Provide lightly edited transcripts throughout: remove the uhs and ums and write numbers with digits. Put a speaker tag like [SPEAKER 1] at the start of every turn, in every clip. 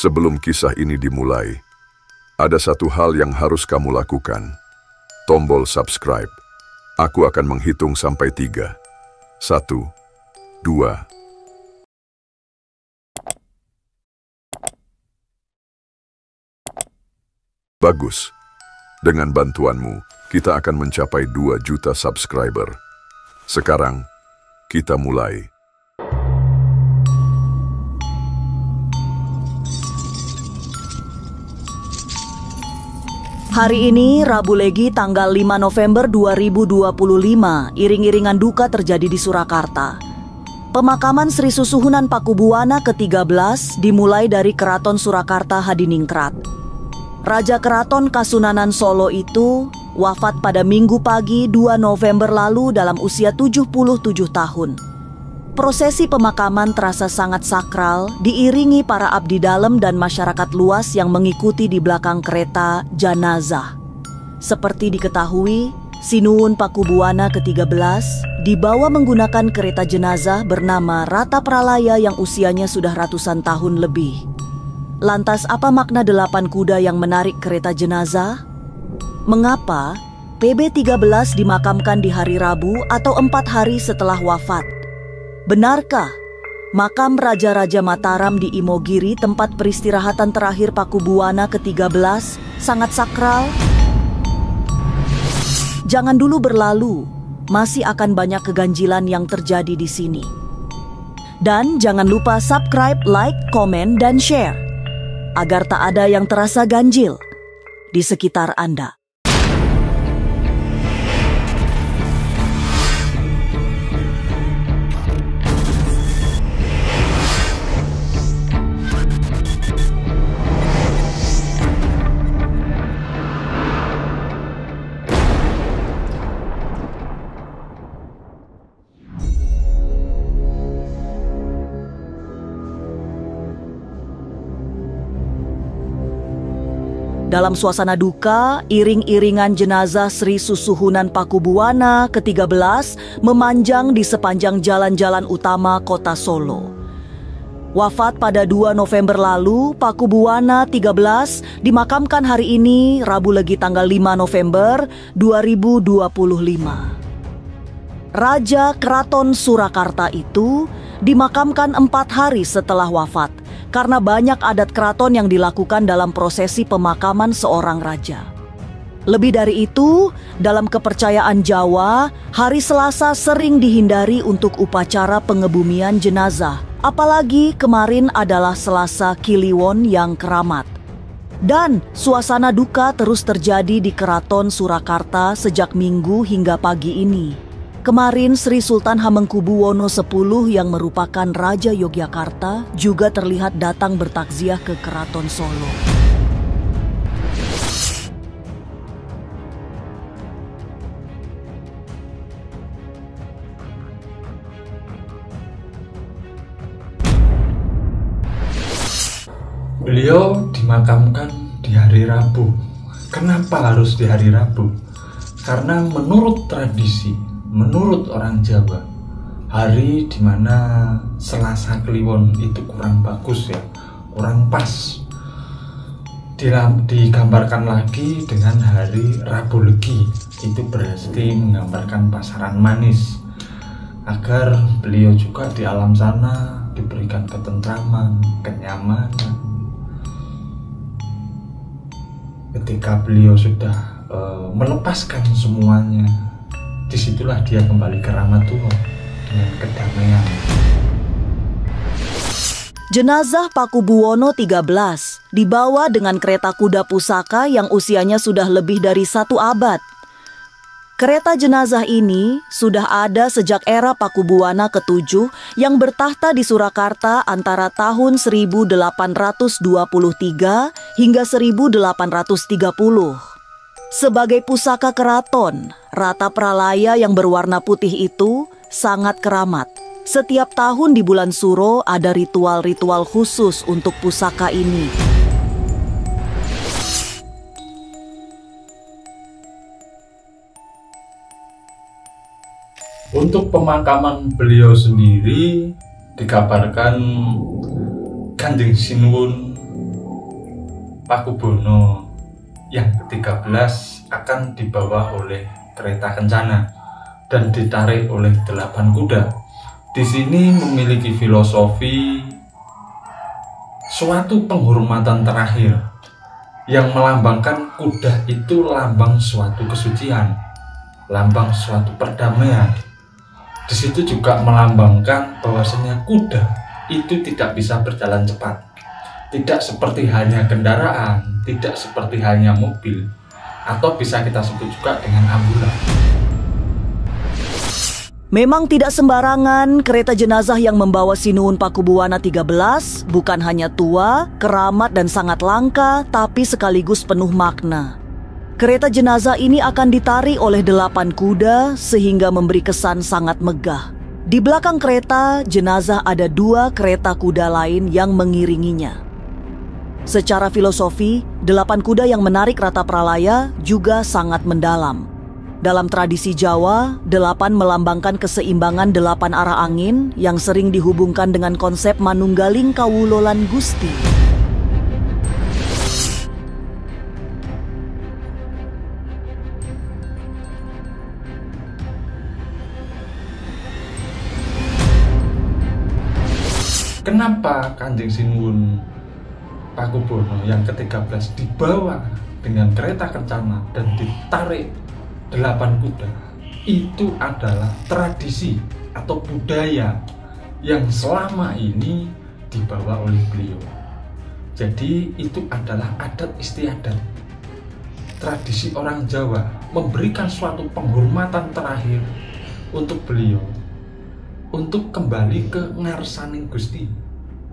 [SPEAKER 1] Sebelum kisah ini dimulai, ada satu hal yang harus kamu lakukan. Tombol subscribe. Aku akan menghitung sampai 3. 1, 2. Bagus. Dengan bantuanmu, kita akan mencapai 2 juta subscriber. Sekarang, kita mulai.
[SPEAKER 2] Hari ini, Rabu Legi tanggal 5 November 2025, iring-iringan duka terjadi di Surakarta. Pemakaman Sri Susuhunan Pakubuwana ke-13 dimulai dari Keraton Surakarta Hadiningrat. Raja Keraton Kasunanan Solo itu wafat pada Minggu pagi 2 November lalu dalam usia 77 tahun. Prosesi pemakaman terasa sangat sakral, diiringi para abdi dalam dan masyarakat luas yang mengikuti di belakang kereta jenazah. Seperti diketahui, Sinuwun Pakubuwana ke-13 dibawa menggunakan kereta jenazah bernama Rata Pralaya yang usianya sudah ratusan tahun lebih. Lantas apa makna 8 kuda yang menarik kereta jenazah? Mengapa PB13 dimakamkan di hari Rabu atau 4 hari setelah wafat? Benarkah makam Raja-Raja Mataram di Imogiri, tempat peristirahatan terakhir Pakubuwana ke-13, sangat sakral? Jangan dulu berlalu, masih akan banyak keganjilan yang terjadi di sini. Dan jangan lupa subscribe, like, komen, dan share, agar tak ada yang terasa ganjil di sekitar Anda. Dalam suasana duka, iring-iringan jenazah Sri Susuhunan Pakubuwana ke-13 memanjang di sepanjang jalan-jalan utama kota Solo. Wafat pada 2 November lalu, Pakubuwana 13 dimakamkan hari ini, Rabu Legi tanggal 5 November 2025. Raja Keraton Surakarta itu dimakamkan 4 hari setelah wafat, karena banyak adat keraton yang dilakukan dalam prosesi pemakaman seorang raja. Lebih dari itu, dalam kepercayaan Jawa, hari Selasa sering dihindari untuk upacara pengebumian jenazah, apalagi kemarin adalah Selasa Kliwon yang keramat. Dan suasana duka terus terjadi di Keraton Surakarta sejak Minggu hingga pagi ini. Kemarin Sri Sultan Hamengkubuwono X yang merupakan Raja Yogyakarta juga terlihat datang bertakziah ke Keraton Solo.
[SPEAKER 3] Beliau dimakamkan di hari Rabu. Kenapa harus di hari Rabu? Karena menurut tradisi, menurut orang Jawa, hari dimana Selasa Kliwon itu kurang bagus ya, kurang pas. Digambarkan lagi dengan hari Rabu Legi, itu berarti menggambarkan pasaran manis, agar beliau juga di alam sana diberikan ketentraman, kenyamanan. Ketika beliau sudah melepaskan semuanya, disitulah dia kembali ke Ramatullah dengan kedamaian.
[SPEAKER 2] Jenazah Pakubuwono 13 dibawa dengan kereta kuda pusaka yang usianya sudah lebih dari 1 abad. Kereta jenazah ini sudah ada sejak era Pakubuwana ke-7 yang bertahta di Surakarta antara tahun 1823 hingga 1830. Sebagai pusaka keraton, Rata Pralaya yang berwarna putih itu sangat keramat. Setiap tahun di bulan Suro ada ritual-ritual khusus untuk pusaka ini.
[SPEAKER 3] Untuk pemakaman beliau sendiri dikabarkan Kanjeng Sinuwun Pakubono yang ke-13 akan dibawa oleh kereta kencana dan ditarik oleh 8 kuda. Di sini memiliki filosofi suatu penghormatan terakhir yang melambangkan kuda itu lambang suatu kesucian, lambang suatu perdamaian. Di situ juga melambangkan bahwasanya kuda itu tidak bisa berjalan cepat. Tidak seperti hanya kendaraan, tidak seperti hanya mobil, atau bisa kita sebut juga dengan ambulans.
[SPEAKER 2] Memang tidak sembarangan kereta jenazah yang membawa Sinuhun Pakubuwana 13 bukan hanya tua, keramat dan sangat langka, tapi sekaligus penuh makna. Kereta jenazah ini akan ditarik oleh 8 kuda sehingga memberi kesan sangat megah. Di belakang kereta jenazah ada 2 kereta kuda lain yang mengiringinya. Secara filosofi, 8 kuda yang menarik Rata Pralaya juga sangat mendalam. Dalam tradisi Jawa, 8 melambangkan keseimbangan 8 arah angin yang sering dihubungkan dengan konsep manunggaling kawula lan Gusti.
[SPEAKER 3] Kenapa Kanjeng Sinuhun Pakubono yang ke-13 dibawa dengan kereta kencana dan ditarik 8 kuda? Itu adalah tradisi atau budaya yang selama ini dibawa oleh beliau. Jadi itu adalah adat istiadat, tradisi orang Jawa memberikan suatu penghormatan terakhir untuk beliau, untuk kembali ke ngarsaning Gusti,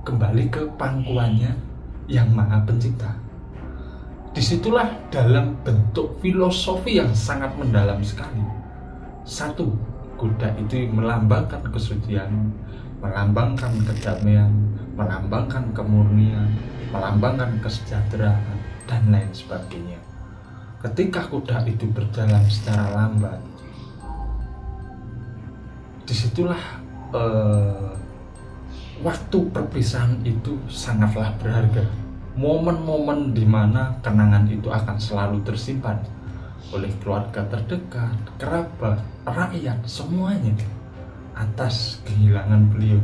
[SPEAKER 3] kembali ke pangkuannya yang Maha Pencipta. Disitulah dalam bentuk filosofi yang sangat mendalam sekali. 1, kuda itu melambangkan kesucian, melambangkan kedamaian, melambangkan kemurnian, melambangkan kesejahteraan, dan lain sebagainya. Ketika kuda itu berjalan secara lambat, disitulah waktu perpisahan itu sangatlah berharga. Momen-momen di mana kenangan itu akan selalu tersimpan oleh keluarga terdekat, kerabat, rakyat, semuanya atas kehilangan beliau.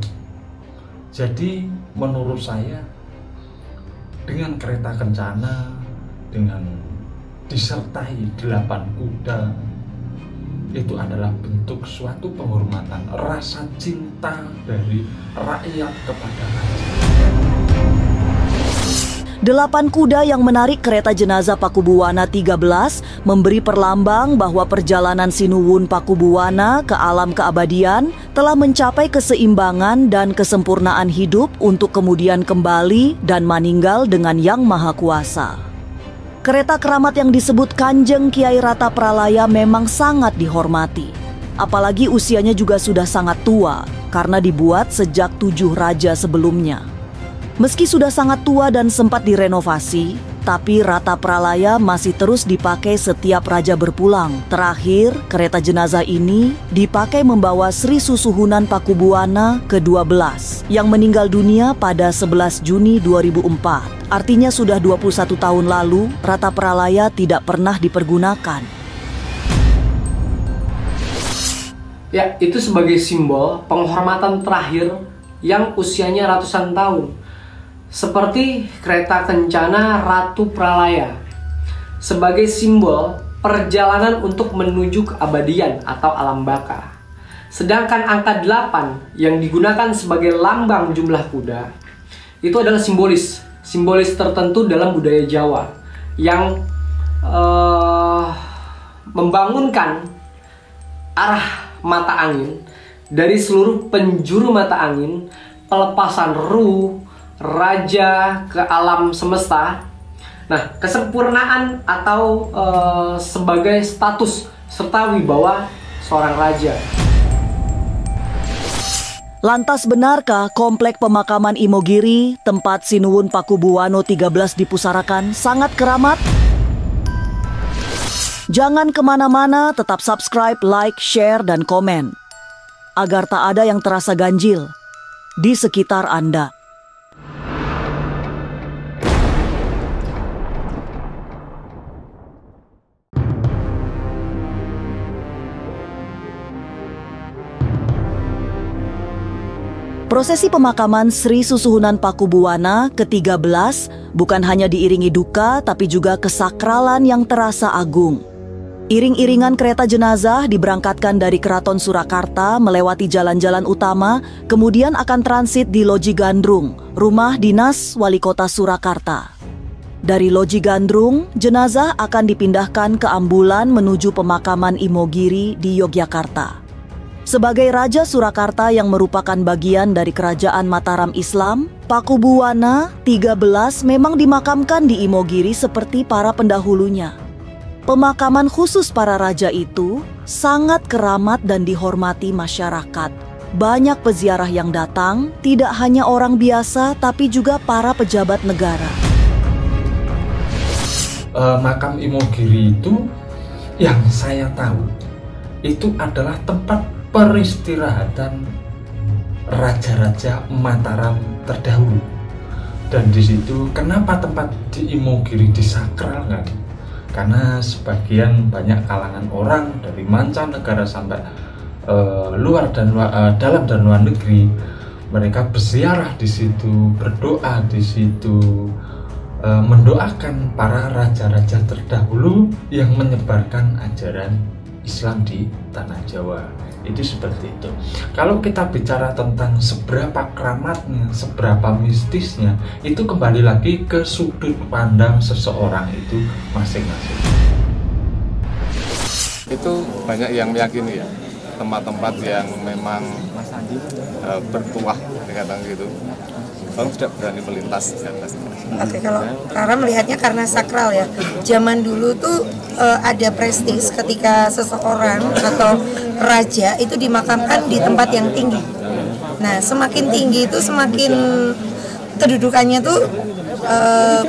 [SPEAKER 3] Jadi menurut saya dengan kereta kencana, dengan disertai 8 kuda, itu adalah bentuk suatu penghormatan, rasa cinta dari rakyat kepada raja.
[SPEAKER 2] 8 kuda yang menarik kereta jenazah Pakubuwana 13 memberi perlambang bahwa perjalanan Sinuhun Pakubuwana ke alam keabadian telah mencapai keseimbangan dan kesempurnaan hidup untuk kemudian kembali dan meninggal dengan Yang Maha Kuasa. Kereta keramat yang disebut Kanjeng Kiai Rata Pralaya memang sangat dihormati. Apalagi usianya juga sudah sangat tua karena dibuat sejak 7 raja sebelumnya. Meski sudah sangat tua dan sempat direnovasi, tapi Rata Pralaya masih terus dipakai setiap raja berpulang. Terakhir, kereta jenazah ini dipakai membawa Sri Susuhunan Pakubuwana ke-12 yang meninggal dunia pada 11 Juni 2004. Artinya sudah 21 tahun lalu, Rata Pralaya tidak pernah dipergunakan.
[SPEAKER 4] Ya, itu sebagai simbol penghormatan terakhir yang usianya ratusan tahun. Seperti kereta kencana Ratu Pralaya, sebagai simbol perjalanan untuk menuju keabadian atau alam baka. Sedangkan angka 8 yang digunakan sebagai lambang jumlah kuda, itu adalah simbolis tertentu dalam budaya Jawa yang membangunkan arah mata angin dari seluruh penjuru mata angin, pelepasan ruh raja ke alam semesta. Nah, kesempurnaan atau sebagai status serta wibawa seorang raja.
[SPEAKER 2] Lantas benarkah komplek pemakaman Imogiri, tempat Sinuhun Pakubuwana 13 dipusarakan, sangat keramat? Jangan kemana-mana, tetap subscribe, like, share, dan komen agar tak ada yang terasa ganjil di sekitar Anda. Prosesi pemakaman Sri Susuhunan Pakubuwana ke-13 bukan hanya diiringi duka tapi juga kesakralan yang terasa agung. Iring-iringan kereta jenazah diberangkatkan dari Keraton Surakarta melewati jalan-jalan utama, kemudian akan transit di Loji Gandrung, rumah dinas Wali Kota Surakarta. Dari Loji Gandrung, jenazah akan dipindahkan ke ambulan menuju pemakaman Imogiri di Yogyakarta. Sebagai Raja Surakarta yang merupakan bagian dari Kerajaan Mataram Islam, Pakubuwana 13 memang dimakamkan di Imogiri seperti para pendahulunya. Pemakaman khusus para raja itu sangat keramat dan dihormati masyarakat. Banyak peziarah yang datang, tidak hanya orang biasa tapi juga para pejabat negara.
[SPEAKER 3] Makam Imogiri itu yang saya tahu itu adalah tempat peristirahatan raja-raja Mataram terdahulu. Dan di situ kenapa tempat di Imogiri disakralkan? Karena sebagian banyak kalangan orang dari mancanegara sampai dalam dan luar negeri, mereka berziarah di situ, berdoa di situ, mendoakan para raja-raja terdahulu yang menyebarkan ajaran Islam di tanah Jawa. Itu seperti itu. Kalau kita bicara tentang seberapa keramatnya, seberapa mistisnya, itu kembali lagi ke sudut pandang seseorang itu masing-masing.
[SPEAKER 5] Itu banyak yang meyakini ya, tempat-tempat yang memang bertuah, dikatakan gitu, orang tidak berani melintas di atas.
[SPEAKER 6] Oke, kalau Rara melihatnya karena sakral ya. Zaman dulu tuh ada prestis ketika seseorang atau raja itu dimakamkan di tempat yang tinggi. Nah, semakin tinggi itu semakin kedudukannya tuh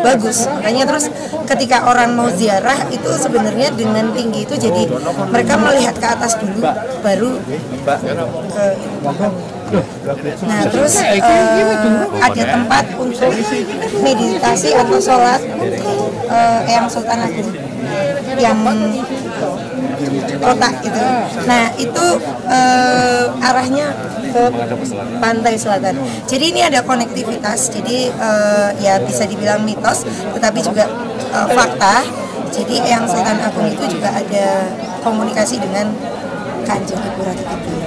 [SPEAKER 6] bagus. Makanya terus ketika orang mau ziarah itu sebenarnya dengan tinggi itu jadi mereka melihat ke atas dulu baru ke. Nah, terus ada tempat untuk meditasi atau sholat Eyang Sultan Agung yang kotak gitu. Nah, itu arahnya ke pantai selatan. Jadi ini ada konektivitas. Jadi ya bisa dibilang mitos, tetapi juga fakta. Jadi Eyang Sultan Agung itu juga ada komunikasi dengan Kanjeng Ibu Ratu Kidul.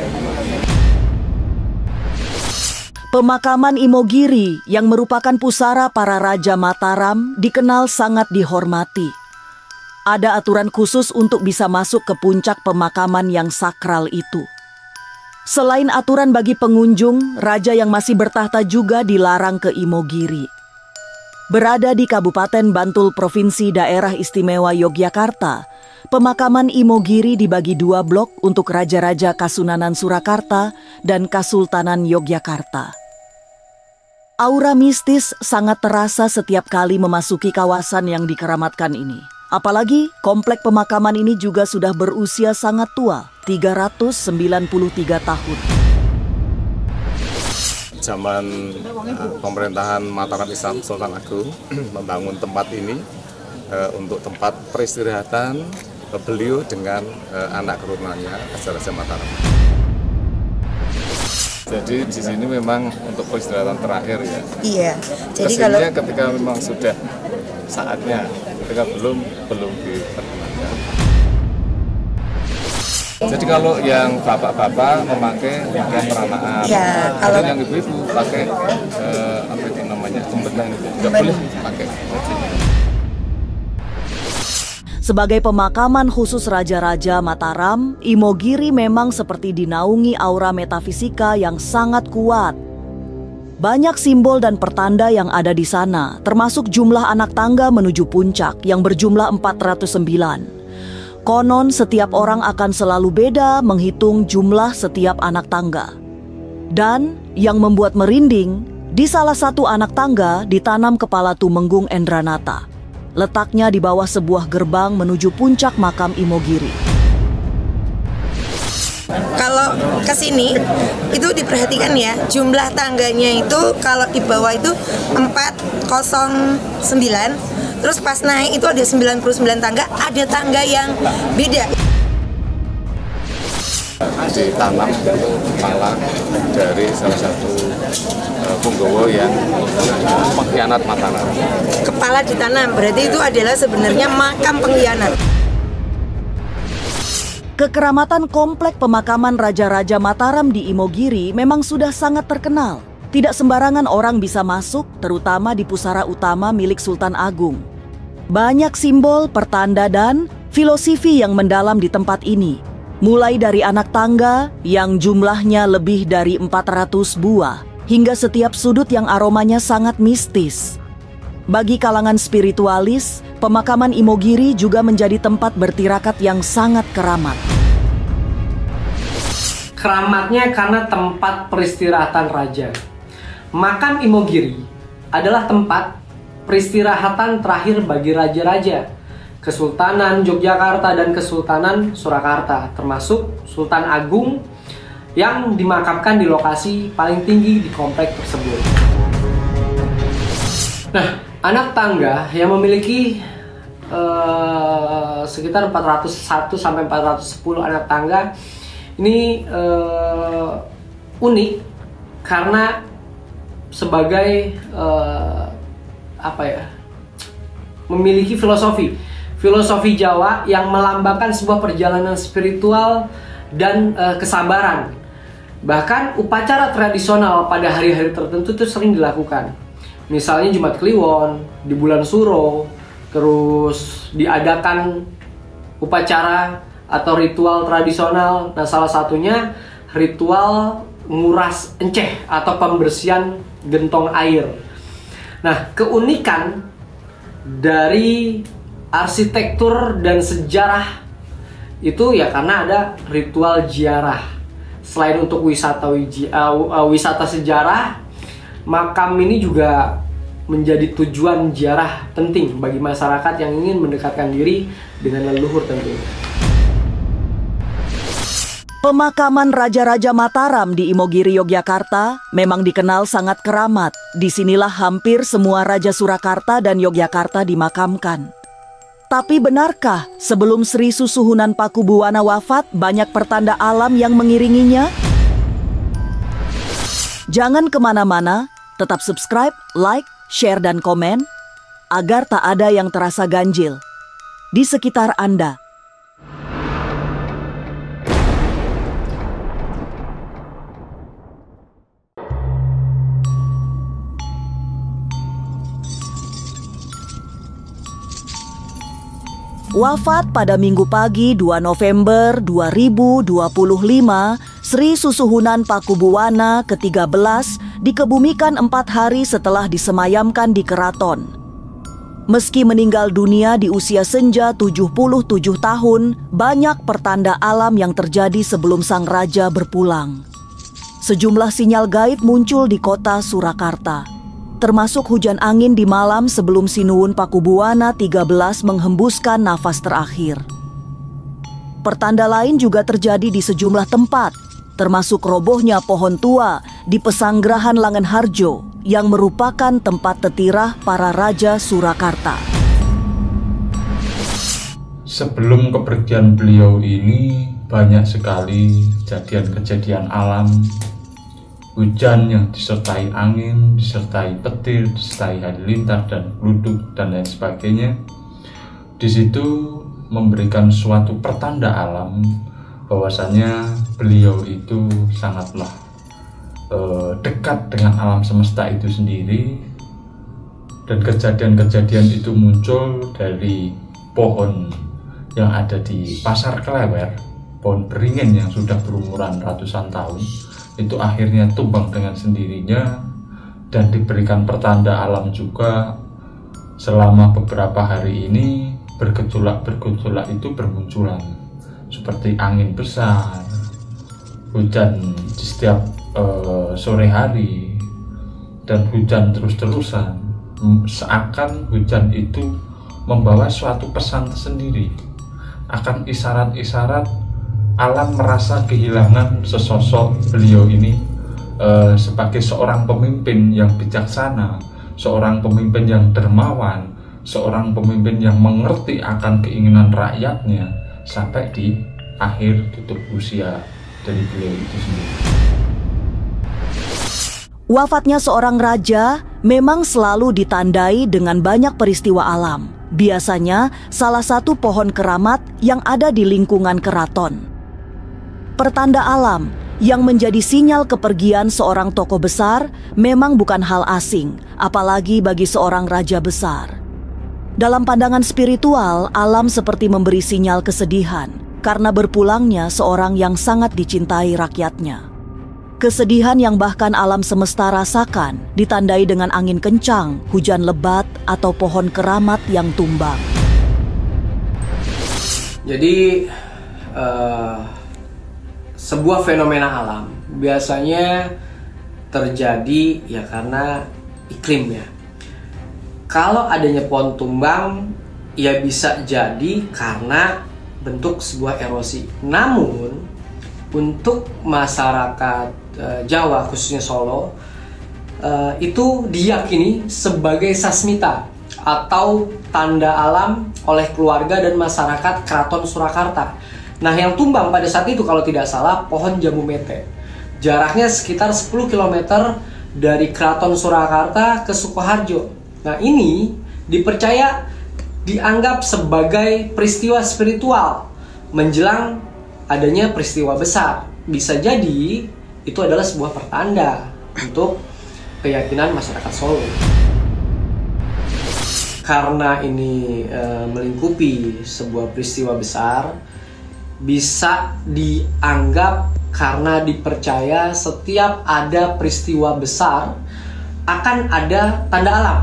[SPEAKER 2] Pemakaman Imogiri yang merupakan pusara para Raja Mataram dikenal sangat dihormati. Ada aturan khusus untuk bisa masuk ke puncak pemakaman yang sakral itu. Selain aturan bagi pengunjung, raja yang masih bertahta juga dilarang ke Imogiri. Berada di Kabupaten Bantul Provinsi Daerah Istimewa Yogyakarta, pemakaman Imogiri dibagi 2 blok untuk Raja-Raja Kasunanan Surakarta dan Kasultanan Yogyakarta. Aura mistis sangat terasa setiap kali memasuki kawasan yang dikeramatkan ini. Apalagi komplek pemakaman ini juga sudah berusia sangat tua, 393 tahun.
[SPEAKER 5] Zaman pemerintahan Mataram Islam Sultan Agung membangun tempat ini untuk tempat peristirahatan beliau dengan anak keturunannya Raja-Raja Mataram. Jadi di sini memang untuk peristirahatan terakhir ya. Iya. Jadi kalau ketika memang sudah saatnya, ketika belum diperkenankan. Jadi kalau yang bapak-bapak memakai pakaian peranaan, ya, kalau yang ibu-ibu pakai apa itu namanya cembetan itu tidak boleh pakai.
[SPEAKER 2] Sebagai pemakaman khusus Raja-Raja Mataram, Imogiri memang seperti dinaungi aura metafisika yang sangat kuat. Banyak simbol dan pertanda yang ada di sana, termasuk jumlah anak tangga menuju puncak yang berjumlah 409. Konon setiap orang akan selalu beda menghitung jumlah setiap anak tangga. Dan yang membuat merinding, di salah satu anak tangga ditanam kepala Tumenggung Endranata. Letaknya di bawah sebuah gerbang menuju puncak makam Imogiri.
[SPEAKER 6] Kalau ke sini itu diperhatikan ya, jumlah tangganya itu kalau di bawah itu 409, terus pas naik itu ada 99 tangga, ada tangga yang beda.
[SPEAKER 5] Ditanam kepala dari salah satu Punggowo yang pengkhianat Mataram.
[SPEAKER 6] Kepala ditanam, berarti itu adalah sebenarnya makam pengkhianat.
[SPEAKER 2] Kekeramatan komplek pemakaman Raja-Raja Mataram di Imogiri memang sudah sangat terkenal. Tidak sembarangan orang bisa masuk, terutama di pusara utama milik Sultan Agung. Banyak simbol, pertanda, dan filosofi yang mendalam di tempat ini. Mulai dari anak tangga yang jumlahnya lebih dari 400 buah, hingga setiap sudut yang aromanya sangat mistis. Bagi kalangan spiritualis, pemakaman Imogiri juga menjadi tempat bertirakat yang sangat keramat.
[SPEAKER 4] Keramatnya karena tempat peristirahatan raja. Makam Imogiri adalah tempat peristirahatan terakhir bagi raja-raja Kesultanan Yogyakarta dan Kesultanan Surakarta, termasuk Sultan Agung yang dimakamkan di lokasi paling tinggi di komplek tersebut. Nah, anak tangga yang memiliki sekitar 401 sampai 410 anak tangga ini unik karena sebagai memiliki filosofi Jawa yang melambangkan sebuah perjalanan spiritual dan kesabaran. Bahkan upacara tradisional pada hari-hari tertentu itu sering dilakukan. Misalnya Jumat Kliwon di bulan Suro, terus diadakan upacara atau ritual tradisional. Nah, salah satunya ritual nguras enceh atau pembersihan gentong air. Nah, keunikan dari arsitektur dan sejarah itu ya karena ada ritual ziarah. Selain untuk wisata sejarah, makam ini juga menjadi tujuan ziarah penting bagi masyarakat yang ingin mendekatkan diri dengan leluhur tentunya.
[SPEAKER 2] Pemakaman Raja-Raja Mataram di Imogiri, Yogyakarta memang dikenal sangat keramat. Disinilah hampir semua Raja Surakarta dan Yogyakarta dimakamkan. Tapi benarkah sebelum Sri Susuhunan Pakubuwana wafat banyak pertanda alam yang mengiringinya? Jangan kemana-mana, tetap subscribe, like, share, dan komen agar tak ada yang terasa ganjil di sekitar Anda. Wafat pada Minggu pagi 2 November 2025, Sri Susuhunan Pakubuwana ke-13 dikebumikan 4 hari setelah disemayamkan di keraton. Meski meninggal dunia di usia senja 77 tahun, banyak pertanda alam yang terjadi sebelum sang raja berpulang. Sejumlah sinyal gaib muncul di kota Surakarta, termasuk hujan angin di malam sebelum Sinuwun Pakubuwana 13 menghembuskan nafas terakhir. Pertanda lain juga terjadi di sejumlah tempat, termasuk robohnya pohon tua di Pesanggrahan Langenharjo yang merupakan tempat tetirah para Raja Surakarta.
[SPEAKER 3] Sebelum kepergian beliau ini banyak sekali kejadian-kejadian alam. Hujan yang disertai angin, disertai petir, disertai halilintar dan gluduk dan lain sebagainya. Di situ memberikan suatu pertanda alam bahwasanya beliau itu sangatlah dekat dengan alam semesta itu sendiri. Dan kejadian-kejadian itu muncul dari pohon yang ada di Pasar Klewer, pohon beringin yang sudah berumuran ratusan tahun. Itu akhirnya tumbang dengan sendirinya dan diberikan pertanda alam juga. Selama beberapa hari ini bergejolak itu bermunculan seperti angin besar, hujan di setiap sore hari, dan hujan terus-terusan. Seakan hujan itu membawa suatu pesan tersendiri, akan isyarat-isyarat alam merasa kehilangan sesosok beliau ini sebagai seorang pemimpin yang bijaksana, seorang pemimpin yang dermawan, seorang pemimpin yang mengerti akan keinginan rakyatnya sampai di akhir tutup usia dari beliau itu sendiri.
[SPEAKER 2] Wafatnya seorang raja memang selalu ditandai dengan banyak peristiwa alam. Biasanya salah satu pohon keramat yang ada di lingkungan keraton. Pertanda alam yang menjadi sinyal kepergian seorang tokoh besar memang bukan hal asing, apalagi bagi seorang raja besar. Dalam pandangan spiritual, alam seperti memberi sinyal kesedihan karena berpulangnya seorang yang sangat dicintai rakyatnya. Kesedihan yang bahkan alam semesta rasakan ditandai dengan angin kencang, hujan lebat, atau pohon keramat yang tumbang.
[SPEAKER 4] Jadi sebuah fenomena alam biasanya terjadi ya karena iklim ya. Kalau adanya pohon tumbang ya bisa jadi karena bentuk sebuah erosi. Namun untuk masyarakat Jawa khususnya Solo itu diyakini sebagai sasmita atau tanda alam oleh keluarga dan masyarakat Keraton Surakarta. Nah, yang tumbang pada saat itu kalau tidak salah pohon jambu mete. Jaraknya sekitar 10 km dari Keraton Surakarta ke Sukoharjo. Nah, ini dipercaya dianggap sebagai peristiwa spiritual menjelang adanya peristiwa besar. Bisa jadi itu adalah sebuah pertanda untuk keyakinan masyarakat Solo. Karena ini melingkupi sebuah peristiwa besar, bisa dianggap karena dipercaya setiap ada peristiwa besar akan ada tanda alam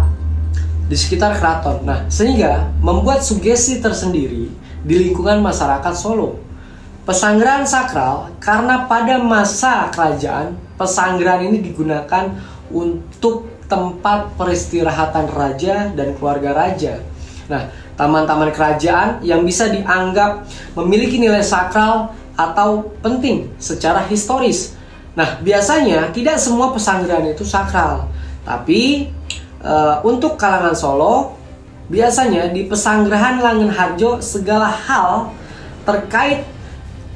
[SPEAKER 4] di sekitar keraton. Nah, sehingga membuat sugesti tersendiri di lingkungan masyarakat Solo. Pesanggrahan sakral karena pada masa kerajaan pesanggrahan ini digunakan untuk tempat peristirahatan raja dan keluarga raja. Nah, taman-taman kerajaan yang bisa dianggap memiliki nilai sakral atau penting secara historis. Nah, biasanya tidak semua pesanggrahan itu sakral, tapi untuk kalangan Solo biasanya di pesanggrahan Langenharjo segala hal terkait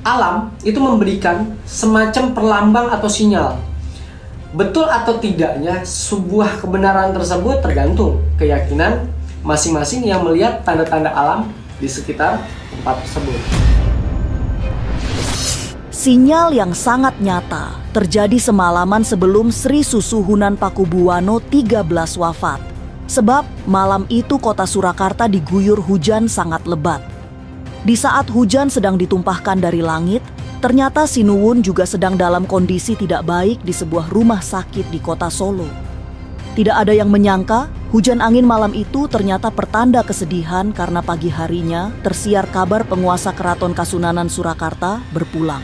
[SPEAKER 4] alam itu memberikan semacam perlambang atau sinyal. Betul atau tidaknya sebuah kebenaran tersebut tergantung keyakinan masing-masing yang melihat tanda-tanda alam di sekitar tempat tersebut.
[SPEAKER 2] Sinyal yang sangat nyata terjadi semalaman sebelum Sri Susuhunan Pakubuwono 13 wafat. Sebab malam itu kota Surakarta diguyur hujan sangat lebat. Di saat hujan sedang ditumpahkan dari langit, ternyata Sinuwun juga sedang dalam kondisi tidak baik di sebuah rumah sakit di kota Solo. Tidak ada yang menyangka, hujan angin malam itu ternyata pertanda kesedihan karena pagi harinya tersiar kabar penguasa Keraton Kasunanan Surakarta berpulang.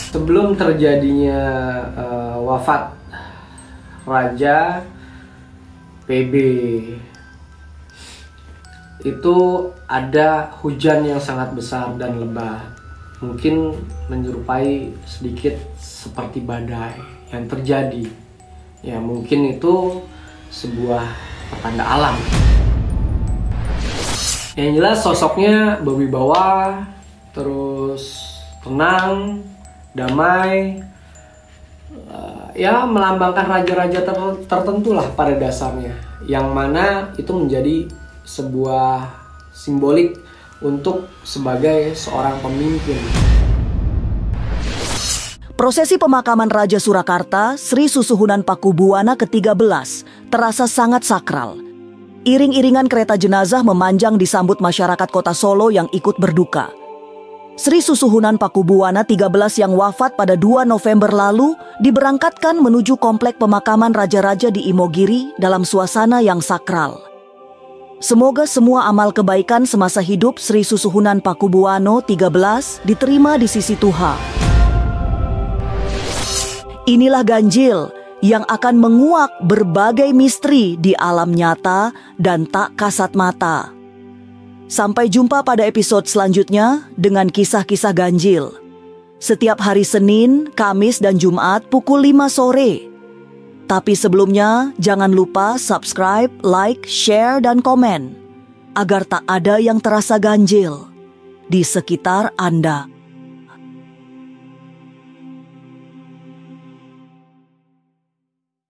[SPEAKER 4] Sebelum terjadinya wafat Raja PB, itu ada hujan yang sangat besar dan lebat, mungkin menyerupai sedikit seperti badai yang terjadi. Ya, mungkin itu sebuah pertanda alam. Yang jelas sosoknya berwibawa, terus tenang, damai, ya melambangkan raja-raja tertentu lah pada dasarnya, yang mana itu menjadi sebuah simbolik untuk sebagai seorang pemimpin.
[SPEAKER 2] Prosesi pemakaman Raja Surakarta Sri Susuhunan Pakubuwono ke-13 terasa sangat sakral. Iring-iringan kereta jenazah memanjang disambut masyarakat kota Solo yang ikut berduka. Sri Susuhunan Pakubuwono 13 yang wafat pada 2 November lalu diberangkatkan menuju komplek pemakaman raja-raja di Imogiri dalam suasana yang sakral. Semoga semua amal kebaikan semasa hidup Sri Susuhunan Pakubuwono 13 diterima di sisi Tuhan. Inilah ganjil yang akan menguak berbagai misteri di alam nyata dan tak kasat mata. Sampai jumpa pada episode selanjutnya dengan kisah-kisah ganjil. Setiap hari Senin, Kamis, dan Jumat pukul 5 sore. Tapi sebelumnya, jangan lupa subscribe, like, share, dan komen agar tak ada yang terasa ganjil di sekitar Anda.